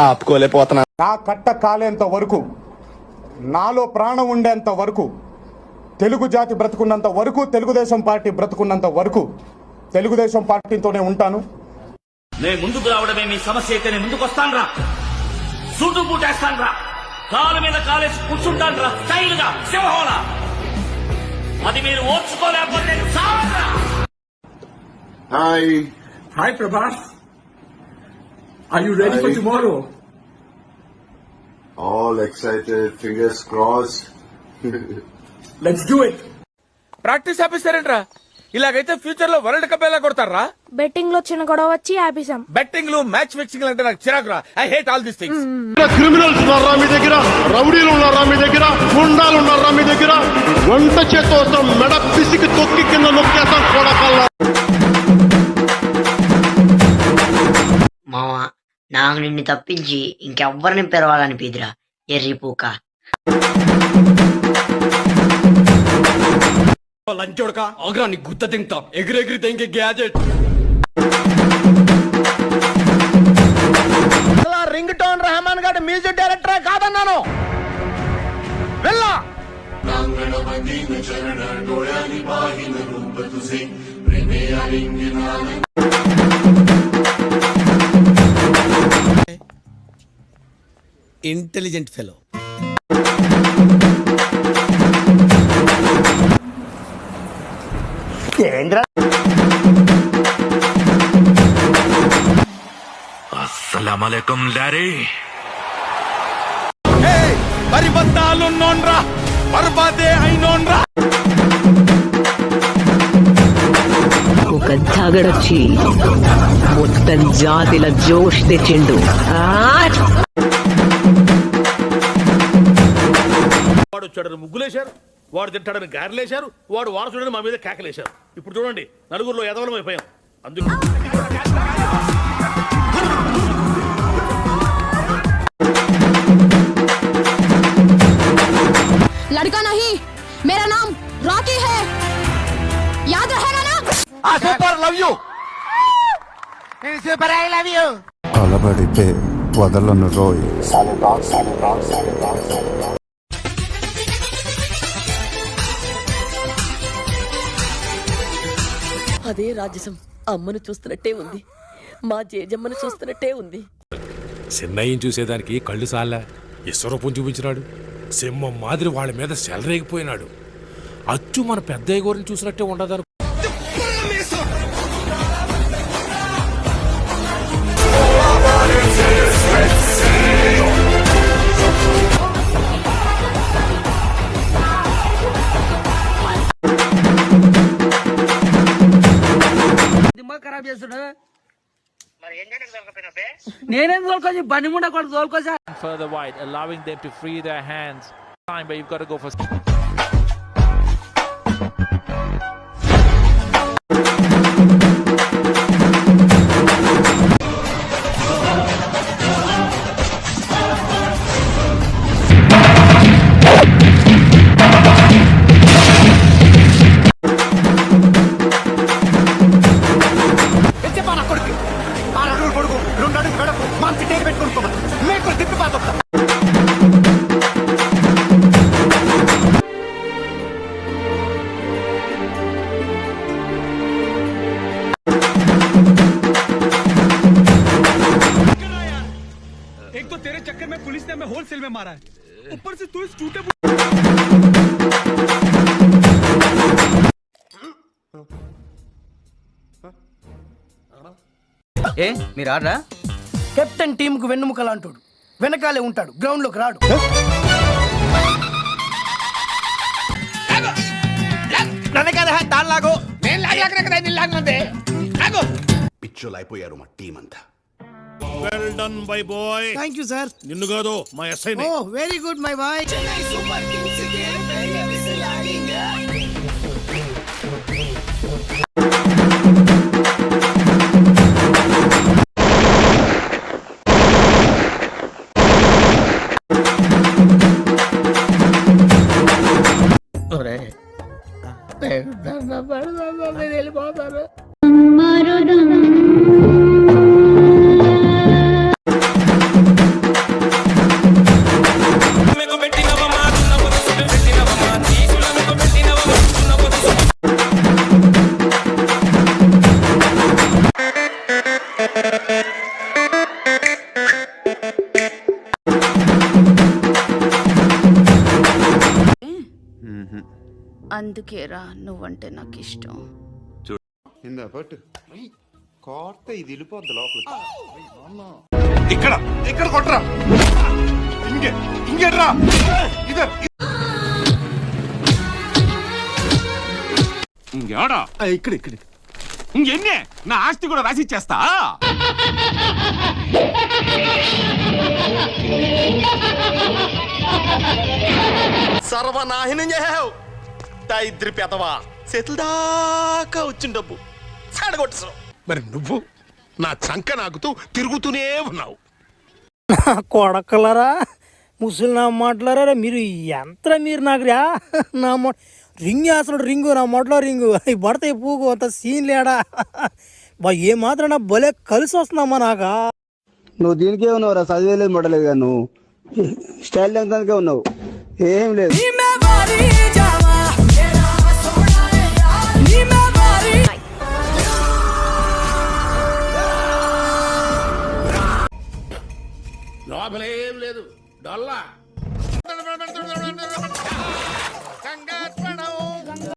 ఆపుకోలేకపోతున్నా. నా కట్ట కాలేంత వరకు, నాలో ప్రాణం ఉండేంత వరకు, తెలుగు జాతి బ్రతుకున్నంత వరకు, తెలుగుదేశం పార్టీ బ్రతుకున్నంత వరకు తెలుగుదేశం పార్టీతోనే ఉంటాను. నేను ముందుకు రావడమే మీ సమస్య అయితే నేను ముందుకు వస్తాను రా, సూటు పూటేస్తాను రా, కాలు మీద కాలేసి కూర్చుంటాను రా, స్టైల్ గా సింహంలా. అది మీరు ఓర్చుకోలేకపోతే నేను చావరా. Hi Prabhas. Are you ready for tomorrow? All excited, fingers crossed. Let's do it. Practice ఆపిస్తారేంట్రా? ఇలాగైతే ఫ్యూచర్ లో వరల్డ్ కప్ ఎలా కొడతారా? బెట్టింగ్ లో చిన్న గొడవ వచ్చి ఆపేసాం. బెట్టింగ్ లు, మ్యాచ్ ఫిక్సింగ్ అంటే నాకు చిరాకురా. I hate all this things. Criminals ఉన్నారా మీ దగ్గర? రౌడీలు ఉన్నారా మీ దగ్గర? గుండాలు ఉన్నారా మీ దగ్గర? వంట చేతోసం మెడ పిసికి తొక్కి కింద నొక్కేస్తాం కొడకల్లా. మావా, నాకు నిన్ను తప్పించి ఇంకెవ్వరిని పిలవాలనిపిదిరా ఎర్రిపూక. లంచోడక ఆగ్రా నీ గుత్త తింటా. ఎగిరెగిరి తెంగే గ్యాజెట్. రింగ్ టోన్ రెహమాన్ గారి మ్యూజిక్ డైరెక్టర్ కాదన్నాను. వెళ్ళా ఇంటెలిజెంట్ ఫెలో. అస్సలాముఅలైకుం డాడీ. పరిబద్ధాలున్నోన్రా, పర్బాదే అయినోన్రా. ఒక తాగడొచ్చి మొత్తం జాతిల జోష్ తెచ్చిండు. వాడు వచ్చాడని ముగ్గులేశారు, వాడు తింటాడని గారెలేశారు, వాడు వారసుడని మా మీద కేకలేశారు. ఇప్పుడు చూడండి, నలుగురిలో ఎదవలం అయిపోయాం. అందుకు लड़का नहीं, मेरा नाम रॉकी है, याद रहेगा ना? Super love you. Super I love you. అలబడితే వదలను రోయ్. అదే రాజసం అమ్మను చూస్తున్నట్టే ఉంది, మా జేజమ్మను చూస్తున్నట్టే ఉంది. చిన్నయ్యని చూసేదానికి కళ్ళు సాలా ఈశ్వరూపం చూపించినాడు. సింహం మాదిరి వాళ్ళ మీద సెలరేగిపోయినాడు. అచ్చు మన పెద్దయ్య గారిని చూసినట్టే ఉండదు. ఖరాబ్ చేస్తున్నా నేనేం తోలుకోవచ్చు, బండి ముండ కూడా తోలుకోసా. Further wide, allowing them to free their hands. Time, but you've got to go for. एक तो तेरे चक्कर में पुलिस ने हमें होलसेल में मारा है, ऊपर से तू इस टूटे ఏ మీరు ఆడరా? కెప్టెన్ టీమ్ కు వెన్నుముకలా అంటాడు, వెనకాలే ఉంటాడు, గ్రౌండ్ లోకి రాడు. పిచ్చోలు అయిపోయారు మా టీం అంతా. Well done bye boy. Thank you sir. నిన్ను కాదు, మా SI. Oh very good my boy. వెళ్ళిపోతారు. అందుకేరా నువ్వంటే నాకు ఇష్టం. ఇందా పట్టు కోర్త ఇది వెళ్ళిపోద్ది లోపల. ఇక్కడ ఇక్కడ కొట్టరా ఇంకేట్రా ఇంకేడా ఇక్కడ ఇక్కడ ఇంకెన్నే నా ఆస్తి కూడా రాసిచ్చేస్తా. సర్వనాశనం చేసావు ఇద్దరి పెదవా చేతుల దాకా వచ్చిన డబ్బు సాడగొట్టేసావు. మరి నువ్వు నా చంక నాకుతూ తిరుగుతూనే ఉన్నావు. కొడకలరా ముసలి నా మాట్లాడారా మీరు ఎంత మీరు నాకు రా నా రింగ్ వేస్తున్నాడు రింగు నా మొట్లో రింగు అవి పడతాయి పూకు అంత సీన్ లేడా బా ఏ మాత్రం నా భలే కలిసి వస్తున్నామా నాకా. నువ్వు దీనికే ఉన్నావురా, చదివేలేదు మొడలేదు కానీ నువ్వు స్టైల్ దానికే ఉన్నావు, ఏం లేదు. లోపలేం లేదు డొల్లా